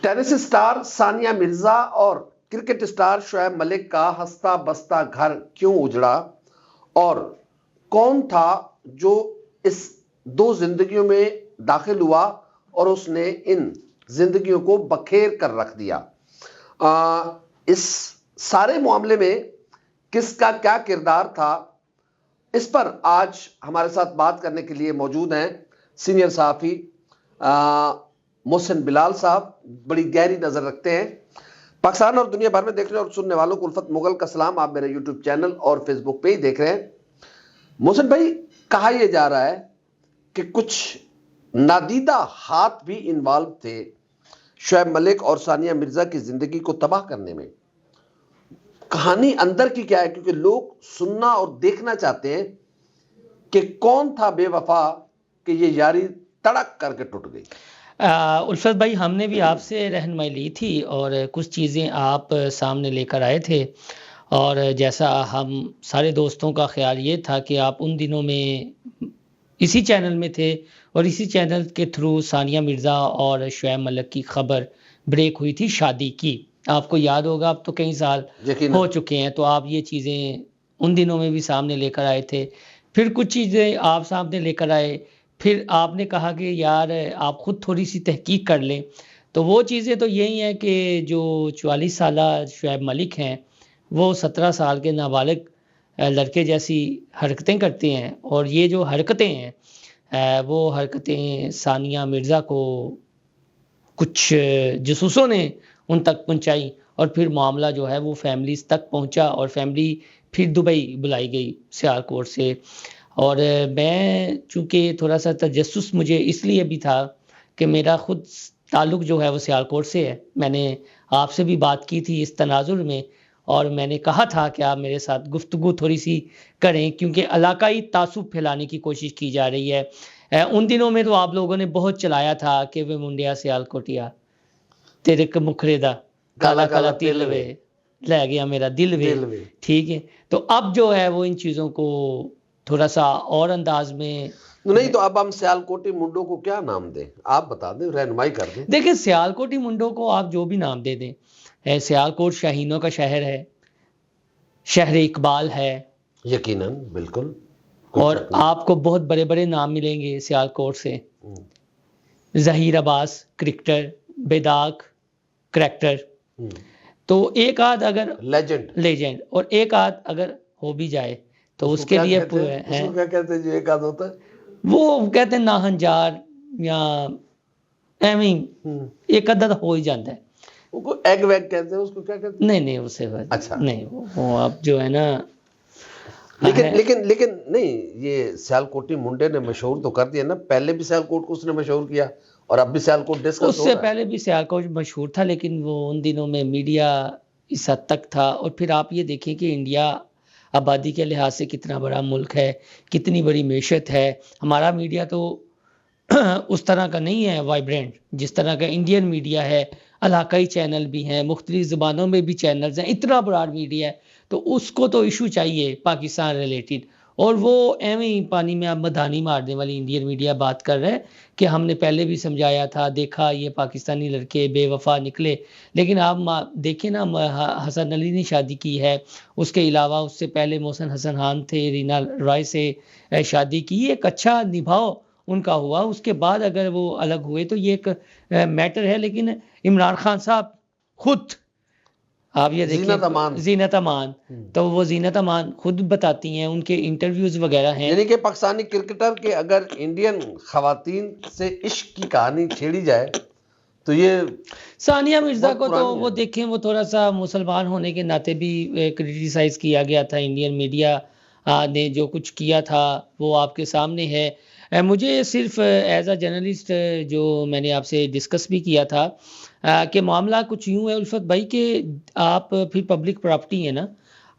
Tennis star Sania Mirza और cricket star Shoaib Malik का हंसता बसता घर क्यों उजड़ा, और कौन था जो इस दो जिंदगियों में दाखिल हुआ और उसने इन जिंदगियों को बखेर कर रख दिया। इस सारे मामले में किसका क्या किरदार था, इस पर आज हमारे साथ बात करने के लिए मौजूद हैं सीनियर सहाफी मोहसिन बिलाल साहब। बड़ी गहरी नजर रखते हैं। पाकिस्तान और दुनिया भर में देखने और सुनने वालों को उल्फत मुगल का सलाम। आप मेरे यूट्यूब चैनल और फेसबुक पे ही देख रहे हैं। मोहसिन भाई, कहा यह जा रहा है कि कुछ नादीदा हाथ भी इन्वॉल्व थे शोएब मलिक और सानिया मिर्जा की जिंदगी को तबाह करने में। कहानी अंदर की क्या है, क्योंकि लोग सुनना और देखना चाहते हैं कि कौन था बेवफा कि ये यारी तड़क करके टूट गई। उल्फत भाई, हमने भी आपसे रहनुमाई ली थी और कुछ चीज़ें आप सामने लेकर आए थे, और जैसा हम सारे दोस्तों का ख्याल ये था कि आप उन दिनों में इसी चैनल में थे और इसी चैनल के थ्रू सानिया मिर्ज़ा और शोएब मलिक की खबर ब्रेक हुई थी शादी की। आपको याद होगा, अब तो कई साल हो चुके हैं, तो आप ये चीज़ें उन दिनों में भी सामने लेकर आए थे। फिर कुछ चीज़ें आप सामने लेकर आए, फिर आपने कहा कि यार आप ख़ुद थोड़ी सी तहकीक कर लें। तो वो चीज़ें तो यही हैं कि जो 44 साला शोएब मलिक हैं वो 17 साल के नाबालिग लड़के जैसी हरकतें करते हैं, और ये जो हरकतें हैं वो हरकतें सानिया मिर्ज़ा को कुछ जासूसों ने उन तक पहुंचाई, और फिर मामला जो है वो फैमिलीज़ तक पहुंचा और फैमिली फिर दुबई बुलाई गई सियालकोट से। और मैं चूँकि थोड़ा सा तजस्सुस मुझे इसलिए भी था कि मेरा ख़ुद ताल्लुक़ जो है वो सियालकोट से है। मैंने आपसे भी बात की थी इस तनाजुर में, और मैंने कहा था कि आप मेरे साथ गुफ्तगू थोड़ी सी करें, क्योंकि इलाकाई तासुब फैलाने की कोशिश की जा रही है। उन दिनों में तो आप लोगों ने बहुत चलाया था कि वे मुंडिया सियालकोटिया तेरे क मुखरे दा काला काला तिल वे ले गया मेरा दिल वे। ठीक है, तो अब जो है वो इन चीज़ों को थोड़ा सा और अंदाज में नहीं, तो अब हम सियालकोटी मुंडों को क्या नाम दें, आप बता दें, रहनुमाई कर दें। देखिए, सियालकोटी मुंडों को आप जो भी नाम दे दें, सियालकोट शाहीनों का शहर है, शहर इकबाल है, यकीनन, बिल्कुल, और आपको बहुत बड़े बड़े नाम मिलेंगे सियालकोट से। ज़हीर अब्बास क्रिकेटर, बेदाग क्रैक्टर, तो एक आध अगर लेजेंड और एक आध अगर हो भी जाए तो उसके लिए उसको क्या कहते हैं जो एक आध होता है? वो कहते हैं नाहनजार या एवं एक अदद हो ही जाता है। उसको एग वैग कहते हैं, उसको क्या कहते हैं? नहीं उससे अच्छा नहीं, वो आप जो है ना, लेकिन नहीं, ये सियालकोटी मुंडे ने मशहूर तो कर दिया ना। पहले भी सियालकोट को उसने मशहूर किया और अब भी सियालकोट डिस्कस हो रहा है। उससे पहले भी सियालकोट मशहूर था, लेकिन वो उन दिनों में मीडिया इस हद तक था। और फिर आप ये देखें कि इंडिया आबादी के लिहाज से कितना बड़ा मुल्क है, कितनी बड़ी मैशत है। हमारा मीडिया तो उस तरह का नहीं है वाइब्रेंट जिस तरह का इंडियन मीडिया है। इलाकाई चैनल भी हैं, मुख्तलिफ ज़ुबानों में भी चैनल्स हैं, इतना बड़ा मीडिया है, तो उसको तो इशू चाहिए पाकिस्तान रिलेटेड। और वो एवं ही पानी में आप मधानी मारने वाली इंडियन मीडिया बात कर रहे हैं कि हमने पहले भी समझाया था, देखा ये पाकिस्तानी लड़के बेवफा निकले। लेकिन आप देखें ना, हसन अली ने शादी की है, उसके अलावा उससे पहले मोहसिन हसन खान थे, रीना रॉय से शादी की, एक अच्छा निभाव उनका हुआ। उसके बाद अगर वो अलग हुए तो ये एक मैटर है। लेकिन इमरान खान साहब खुद, आप ये देखिए, जीनत अमान, तो वो जीनत अमान खुद बताती हैं, उनके इंटरव्यूज वगैरह हैं। यानी कि पाकिस्तानी क्रिकेटर के अगर इंडियन खवातीन से इश्क की कहानी छेड़ी जाए तो ये सानिया मिर्जा को तो वो देखें, वो थोड़ा सा मुसलमान होने के नाते भी क्रिटिसाइज किया गया था। इंडियन मीडिया ने जो कुछ किया था वो आपके सामने है। मुझे सिर्फ एज अ जर्नलिस्ट जो मैंने आपसे डिस्कस भी किया था कि मामला कुछ यूँ है उल्फत भाई कि आप फिर पब्लिक प्रॉपर्टी है ना,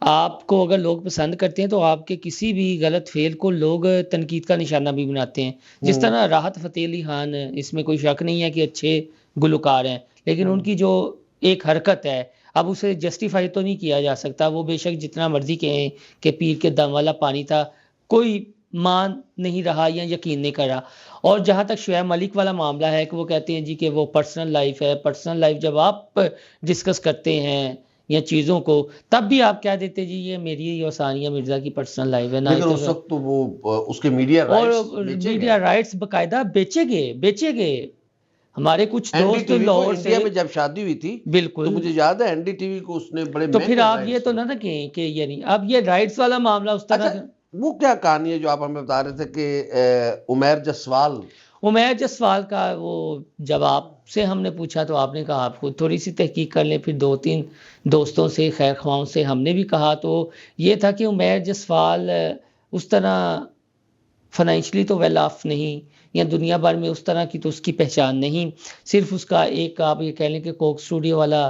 आपको अगर लोग पसंद करते हैं तो आपके किसी भी गलत फेल को लोग तनकीद का निशाना भी बनाते हैं। जिस तरह राहत फ़तेह अली खान, इसमें कोई शक नहीं है कि अच्छे गुलकार हैं, लेकिन उनकी जो एक हरकत है अब उसे जस्टिफाई तो नहीं किया जा सकता। वो बेशक जितना मर्जी कहें कि पीर के दम वाला पानी था, कोई मान नहीं रहा या यकीन नहीं कर रहा। और जहाँ तक शुएब मलिक वाला मामला है कि वो कहते हैं जी कि वो पर्सनल लाइफ है, पर्सनल लाइफ जब आप डिस्कस करते हैं या चीज़ों को, तब भी आप क्या देते जी ये मेरी और सानिया मिर्जा की पर्सनल लाइफ है ना। लेकिन उस वक्त तो वो उसके मीडिया राइट्स और बेचे मीडिया गए। राइट्स बकायदा बेचे गए। हमारे कुछ दोस्त एनडीटीवी को लाहौर इंडिया से, में जब शादी हुई थी तो बिल्कुल, मुझे याद है एनडीटीवी को उसने बड़े तो फिर महंगे आप ये राइट्स तो दिए। ना कहें कि ये नहीं, अब ये राइट्स वाला मामला उस तरह अच्छा, वो क्या कहानी है जो आप हमें बता रहे थे कि उमैर जसवाल? उमैर जसवाल का वो जब आपसे हमने पूछा तो आपने कहा आप खुद थोड़ी सी तहकीक कर लें, फिर 2-3 दोस्तों से, खैर ख्वाहों से हमने भी कहा, तो ये था कि उमैर जसवाल उस तरह फाइनेंशियली तो वेल ऑफ नहीं, या दुनिया भर में उस तरह की तो उसकी पहचान नहीं। सिर्फ उसका एक आप ये कह लें कि कोक स्टूडियो वाला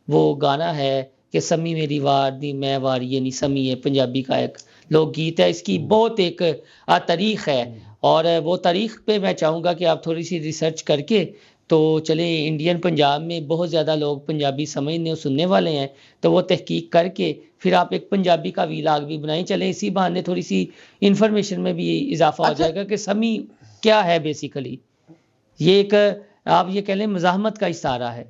वो गाना है कि समी मेरी वार दी मैं वार ये नहीं समी है, पंजाबी का एक लोकगीत है। इसकी बहुत एक तारीख है, और वो तारीख पे मैं चाहूँगा कि आप थोड़ी सी रिसर्च करके तो चले, इंडियन पंजाब में बहुत ज़्यादा लोग पंजाबी समझने और सुनने वाले हैं, तो वो तहकीक करके फिर आप एक पंजाबी का वीलाग भी बनाएं। चले इसी बहाने थोड़ी सी इंफॉर्मेशन में भी इजाफा हो जाएगा कि समी क्या है। बेसिकली ये एक आप ये कह लें मज़ाहमत का इशारा है,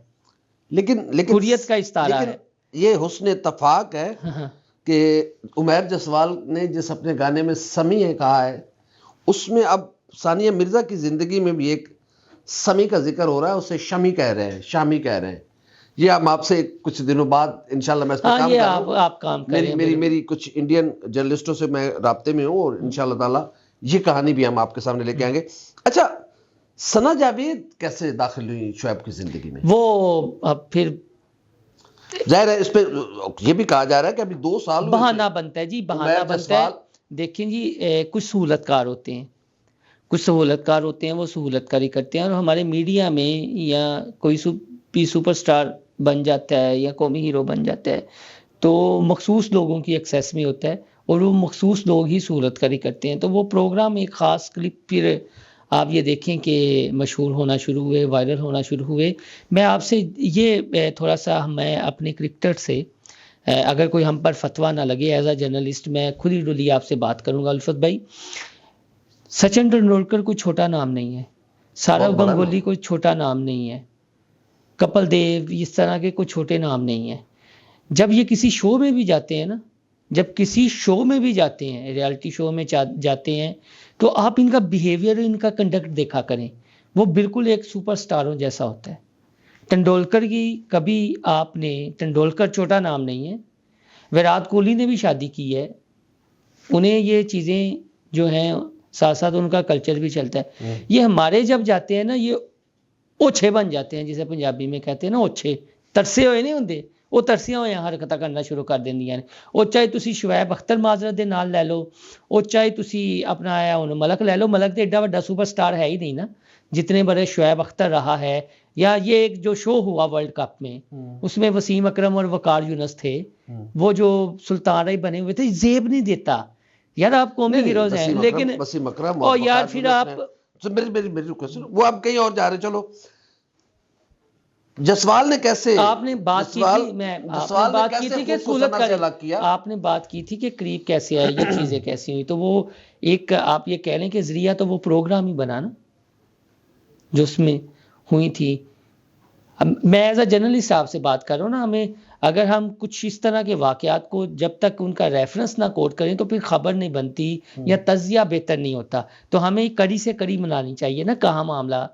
लेकिन हुर्रियत का इशारा है। ये हुस्न इत्तफाक है हाँ, कि उमैर जसवाल ने जिस अपने गाने में समी है कहा है, उसमें अब सानिया मिर्जा की जिंदगी में भी एक समी का जिक्र हो रहा है, उसे शमी कह रहे हैं, शामी कह रहे हैं। ये हम आपसे कुछ दिनों बाद इंशाल्लाह मैं इस पर हाँ, काम ये करूंगा। आप काम करें। मेरी कुछ इंडियन जर्नलिस्टों से मैं राब्ते में हूँ और इंशाल्लाह ताला ये कहानी भी हम आपके सामने लेके आएंगे। अच्छा, सना जावेद कैसे दाखिल हुई शुएब की जिंदगी में? वो अब फिर जाहिर है इस पे ये भी कहा जा रहा है कि अभी 2 साल हुए थे। बहाना बनता है जी, बहाना उमैर बनता है। जसवाल देखें जी, कुछ सहूलतकार होते हैं, कुछ सहूलतकार होते हैं, वो सहूलतकारी करते हैं, और हमारे मीडिया में या कोई भी सुपरस्टार बन जाता है या कौमी हीरो बन जाता है तो मखसूस लोगों की एक्सेस में होता है, और वो मखसूस लोग ही सहूलतकारी करते हैं। तो वो प्रोग्राम एक ख़ास क्लिप फिर आप ये देखें कि मशहूर होना शुरू हुए, वायरल होना शुरू हुए। मैं आपसे ये थोड़ा सा मैं अपने क्रिकेटर से, अगर कोई हम पर फतवा ना लगे, एज अ जर्नलिस्ट मैं खुद ही डुली आपसे बात करूंगा उल्फत भाई। सचिन तेंदुलकर कोई छोटा नाम नहीं है, सौरव गंगोली कोई छोटा नाम नहीं है, कपिल देव इस तरह के कोई छोटे नाम नहीं है। जब ये किसी शो में भी जाते हैं ना, जब किसी शो में भी जाते हैं, रियलिटी शो में जाते हैं, तो आप इनका बिहेवियर, इनका कंडक्ट देखा करें, वो बिल्कुल एक सुपरस्टारों जैसा होता है। तेंदुलकर की कभी आपने, तेंदुलकर छोटा नाम नहीं है, विराट कोहली ने भी शादी की है, उन्हें ये चीज़ें जो हैं साथ साथ उनका कल्चर भी चलता है। ये हमारे जब जाते हैं ना, ये ओछे बन जाते हैं, जिसे पंजाबी में कहते हैं ना ओछे, तरसे हुए नहीं होंगे, वो तरसियां हुए हरकतां करना शुरू कर देंदियां ने। ਉਹ ਚਾਹੇ ਤੁਸੀਂ ਸ਼ੁਐਬ ਅਖਤਰ ਮਾਜ਼ਰਤ ਦੇ ਨਾਲ ਲੈ ਲਓ, ਉਹ ਚਾਹੇ ਤੁਸੀਂ अपना आया ਹੁਣ मलक ले लो, मलक तो एडा बड़ा सुपरस्टार है ही नहीं ना जितने बड़े शुएब अख्तर रहा है। या ये एक जो शो हुआ वर्ल्ड कप में, उसमें वसीम अकरम और वकार यूनस थे, वो जो सुल्तान राय बने हुए थे, जेब नहीं देता यार, आप कौमी हीरोज हैं, लेकिन वसीम अकरम और यार फिर आप मेरी क्वेश्चन वो आप कहीं और जा रहे। चलो, जसवाल ने कैसे, आपने बात की थी, मैं आपने बात की थी कि सहूलत का, आपने बात की थी कि करीब कैसे आए, ये चीज़ें कैसी हुई, तो वो एक आप ये कह लें कि जरिया तो वो प्रोग्राम ही बना ना जो उसमें हुई थी। मैं एज अ जर्नलिस्ट आपसे बात कर रहा हूँ ना, हमें अगर हम कुछ इस तरह के वाक़यात को जब तक उनका रेफरेंस ना कोट करें तो फिर खबर नहीं बनती या तज़िया बेहतर नहीं होता। तो हमें कड़ी से कड़ी मनानी चाहिए ना, कहाँ मामला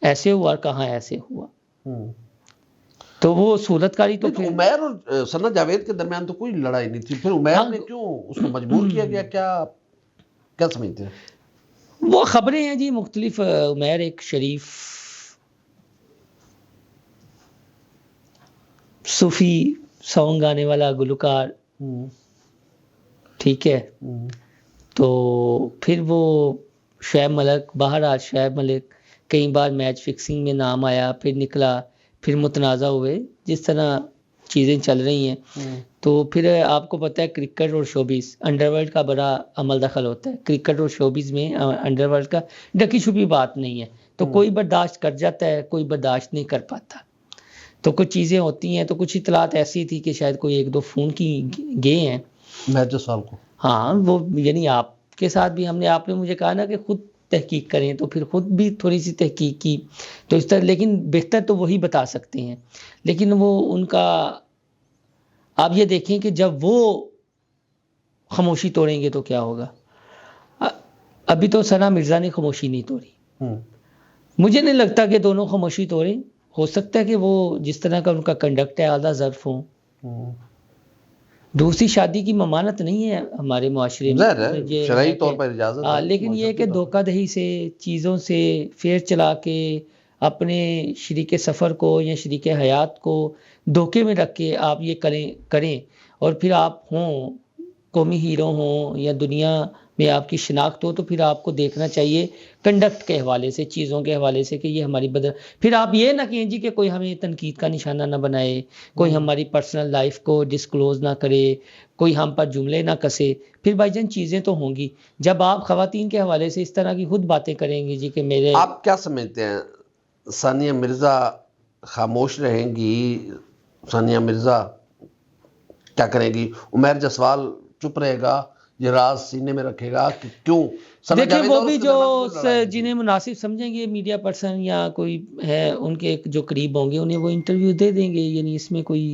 ऐसे हुआ और कहाँ ऐसे हुआ। तो वो सूरतकारी तो फिर उमैर और सना जावेद के दरमियान तो कोई लड़ाई नहीं थी, फिर उमैर ने क्यों उसको मजबूर किया गया, क्या समझते हैं? वो खबरें हैं जी मुख्तलिफ। उमैर एक शरीफ सूफी सॉन्ग गाने वाला गुलकार, ठीक है, तो फिर वो शुएब मलिक, बहरहाल शुएब मलिक कई बार मैच फिक्सिंग में नाम आया, फिर निकला, फिर मुतनाज़ा हुए, जिस तरह चीज़ें चल रही हैं। तो फिर आपको पता है क्रिकेट और शोबिस, अंडरवर्ल्ड का बड़ा अमल दखल होता है क्रिकेट और शोबिस में। अंडरवर्ल्ड का ढकी छुपी बात नहीं है, तो कोई बर्दाश्त कर जाता है, कोई बर्दाश्त नहीं कर पाता। तो कुछ चीज़ें होती हैं, तो कुछ इतलात ऐसी थी कि शायद कोई 1-2 फ़ोन की गए हैं मैच जसवाल को। हाँ, वो यानी आप के साथ भी हमने, आपने मुझे कहा ना कि खुद तहकीक करें, तो फिर खुद भी थोड़ी सी तहकीक की, तो इस तरह, लेकिन बेहतर तो वही बता सकते हैं। लेकिन वो उनका, आप ये देखें कि जब वो खामोशी तोड़ेंगे तो क्या होगा। अभी तो सना मिर्ज़ा ने खामोशी नहीं तोड़ी, मुझे नहीं लगता कि दोनों खामोशी तोड़ें। हो सकता है कि वो जिस तरह का उनका कंडक्ट है आला ज़र्फ हो। दूसरी शादी की ममानत नहीं है हमारे मुआशरे में, ये शरई है तौर कि पर इजाजत है, लेकिन ये कि धोखाधड़ी से, चीज़ों से फेर चला के अपने शरीके सफ़र को या शरीके हयात को धोखे में रख के आप ये करें और फिर आप हों कौमी हीरो हों या दुनिया में आपकी शिनाख्त हो, तो फिर आपको देखना चाहिए कंडक्ट के हवाले से, चीज़ों के हवाले से कि ये हमारी बदल, फिर आप ये ना कहें जी कि कोई हमें तनकीद का निशाना ना बनाए, कोई हमारी पर्सनल लाइफ को डिस्क्लोज ना करे, कोई हम पर जुमले ना कसे। फिर भाईजान चीज़ें तो होंगी। जब आप ख़वातीन के हवाले से इस तरह की खुद बातें करेंगे जी कि मेरे, आप क्या समझते हैं, सानिया मिर्ज़ा खामोश रहेंगी? सानिया मिर्ज़ा क्या करेगी? उमैर जसवाल चुप रहेगा, ये राज सीने में रखेगा कि क्यों? देखिए वो भी जो जिन्हें मुनासिब समझेंगे मीडिया पर्सन या कोई है उनके जो करीब होंगे उन्हें वो इंटरव्यू दे देंगे, यानी इसमें कोई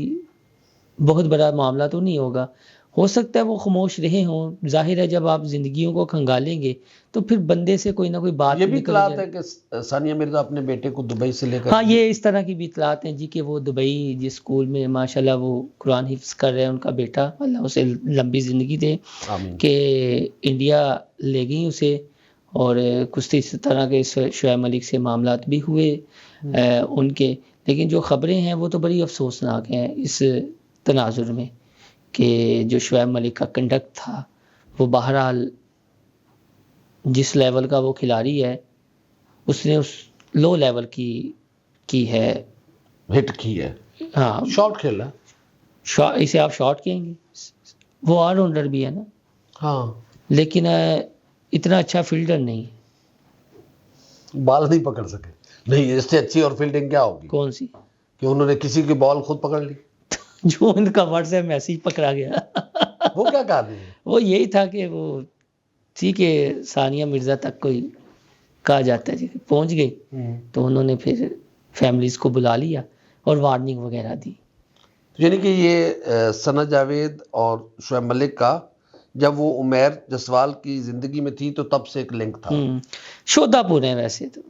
बहुत बड़ा मामला तो नहीं होगा। हो सकता है वो खामोश रहे हों, जाहिर है जब आप जिंदगियों को खंगालेंगे तो फिर बंदे से कोई ना कोई बात ये भी निकल इतलात जाए। है कि सानिया मिर्ज़ा अपने बेटे को दुबई से लेकर, हाँ ये इस तरह की भी इतलात हैं जी कि वो दुबई जिस स्कूल में माशाल्लाह वो कुरान हिफ्ज़ कर रहे हैं उनका बेटा, अल्लाह उसे लंबी ज़िंदगी दे, आमीन, कि इंडिया ले गई उसे। और कुछ इस तरह के शुएब मलिक से मामलात भी हुए उनके। लेकिन जो ख़बरें हैं वो तो बड़ी अफसोसनाक हैं इस तनाजुर में कि जो शुएब मलिक का कंडक्ट था वो बहरहाल जिस लेवल का वो खिलाड़ी है उसने उस लो लेवल की है, हिट की है, हाँ शॉट खेला, इसे आप शॉट कहेंगे, वो ऑलराउंडर भी है ना, हाँ लेकिन इतना अच्छा फील्डर नहीं। बॉल नहीं पकड़ सके, नहीं इससे अच्छी और फील्डिंग क्या होगी? कौन सी? कि उन्होंने किसी की बॉल खुद पकड़ ली। जो उनका व्हाट्सएप मैसेज पकड़ा गया वो क्या कहा था? वो यही था कि वो थी कि सानिया मिर्ज़ा तक कोई कहा जाता है जी पहुंच गई, तो उन्होंने फिर फैमिलीज को बुला लिया और वार्निंग वगैरह दी। यानी कि ये सना जावेद और शुएब मलिक का जब वो उमैर जसवाल की जिंदगी में थी तो तब से एक लिंक था। शोधापुर है, वैसे तो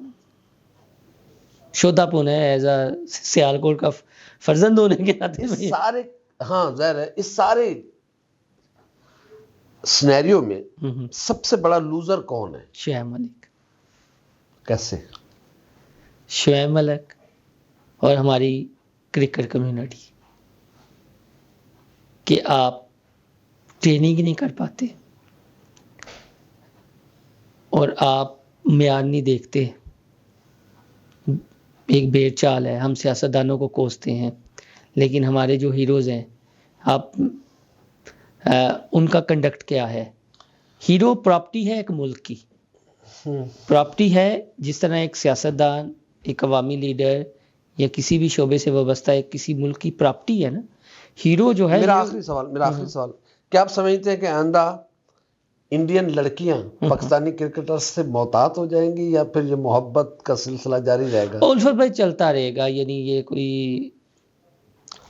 शोधापुर है एज अ सियालकोट का फर्जंद होने के नाते सारे, हाँ जाहिर है इस सारे सिनेरियो में सबसे बड़ा लूजर कौन है? शुएब मलिक। कैसे? शुएब मलिक और हमारी क्रिकेट कम्युनिटी कि आप ट्रेनिंग नहीं कर पाते और आप म्यार नहीं देखते। एक बेर चाल है, हम सियासतदानों को कोसते हैं, लेकिन हमारे जो हीरोज़ हैं आप उनका कंडक्ट क्या है? हीरो प्रॉपर्टी है एक मुल्क की, प्रॉपर्टी है जिस तरह एक सियासतदान, एक अवामी लीडर या किसी भी शोबे से वाबस्ता है किसी मुल्क की प्रॉपर्टी है ना। हीरो जो है, मेरा आखिरी सवाल, क्या आप समझते हैं कि आंदा इंडियन लड़कियां पाकिस्तानी क्रिकेटर्स से मोहतात हो जाएंगी या फिर ये मोहब्बत का सिलसिला जारी रहेगा? उल्फत भाई चलता रहेगा, यानी ये कोई,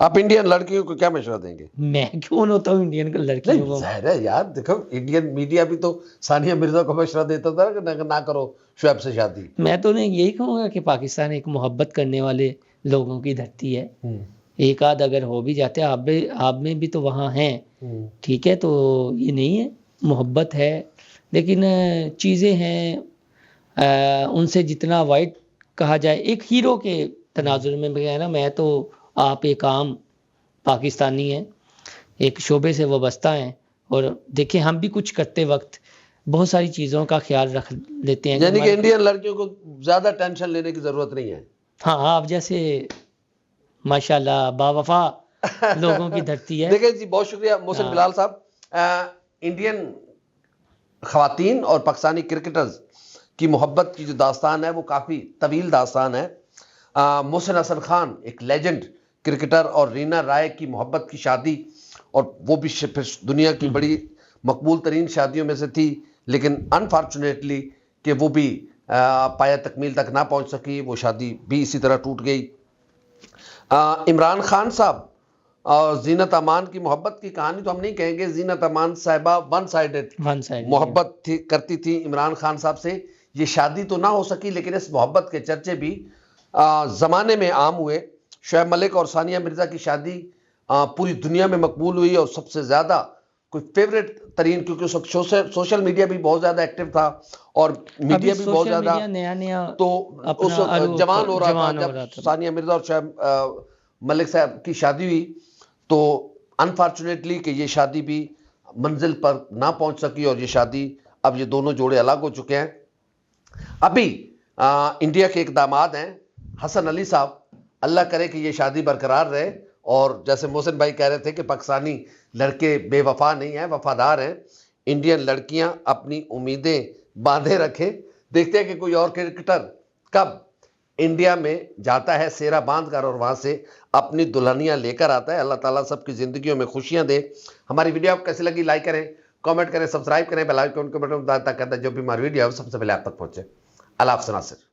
आप इंडियन लड़कियों को क्या मशवरा देंगे? मैं क्यों होता हूँ इंडियन लड़कियों को? जाहिर है यार, देखो इंडियन मीडिया भी तो सानिया मिर्जा को मशवरा देता था कि ना करो शुएब से शादी। मैं तो नहीं यही कहूँगा कि पाकिस्तान एक मोहब्बत करने वाले लोगों की धरती है। एक आध अगर हो भी जाते हैं, आप में भी तो वहाँ हैं, ठीक है, तो ये नहीं है, मोहब्बत है, लेकिन चीज़ें हैं उनसे जितना अवॉइड कहा जाए। एक हीरो के तनाजुर में भी है ना, मैं तो आप एक आम पाकिस्तानी हैं, एक शोबे से वाबस्ता हैं, और देखिए हम भी कुछ करते वक्त बहुत सारी चीज़ों का ख्याल रख लेते हैं। यानी कि इंडियन लड़कियों को ज़्यादा टेंशन लेने की ज़रूरत नहीं है। हाँ, आप जैसे माशाल्लाह बावफा लोगों की धरती है। देखिए जी, बहुत शुक्रिया मोहसिन बिलाल साहब। इंडियन ख़वातीन और पाकिस्तानी क्रिकेटर्स की मोहब्बत की जो दास्तान है वो काफ़ी तवील दास्तान है। मोहसिन हसन खान एक लेजेंड क्रिकेटर और रीना राय की मोहब्बत की शादी, और वो भी फिर दुनिया की बड़ी मकबूल तरीन शादियों में से थी, लेकिन अनफॉर्चुनेटली कि वो भी पाया तकमील तक ना पहुंच सकी, वो शादी भी इसी तरह टूट गई। इमरान खान साहब और जीनत अमान की मोहब्बत की कहानी तो हम नहीं कहेंगे, जीनत अमान साहिबा वन साइडेड मोहब्बत करती थी इमरान खान साहब से। ये शादी तो ना हो सकी, लेकिन इस मोहब्बत के चर्चे भी ज़माने में आम हुए। शोएब मलिक और सानिया मिर्ज़ा की शादी पूरी दुनिया में मकबूल हुई और सबसे ज़्यादा कोई फेवरेट तरीन, क्योंकि उस वक्त सोशल मीडिया भी बहुत ज़्यादा एक्टिव था और मीडिया भी बहुत ज़्यादा नया तो उस जवान हो रहा था जब सानिया मिर्ज़ा और शोएब मलिक साहब की शादी हुई। तो अनफॉर्चुनेटली कि ये शादी भी मंजिल पर ना पहुंच सकी और ये शादी, अब ये दोनों जोड़े अलग हो चुके हैं। अभी इंडिया के एक दामाद हैं हसन अली साहब, अल्लाह करे कि ये शादी बरकरार रहे। और जैसे मोहसिन भाई कह रहे थे कि पाकिस्तानी लड़के बेवफा नहीं हैं, वफादार हैं। इंडियन लड़कियां अपनी उम्मीदें बांधे रखें, देखते हैं कि कोई और क्रिकेटर कब इंडिया में जाता है सेरा बांध कर और वहां से अपनी दुल्हनियां लेकर आता है। अल्लाह ताला सबकी जिंदगियों में खुशियां दे। हमारी वीडियो आपको कैसी लगी, लाइक करें, कमेंट करें, सब्सक्राइब करें, बेल आइकन के बटन दबाएं ताकि जो भी हमारी वीडियो है सबसे पहले आप तक पहुंचे। अल्लाह हाफ़िज़ नासिर।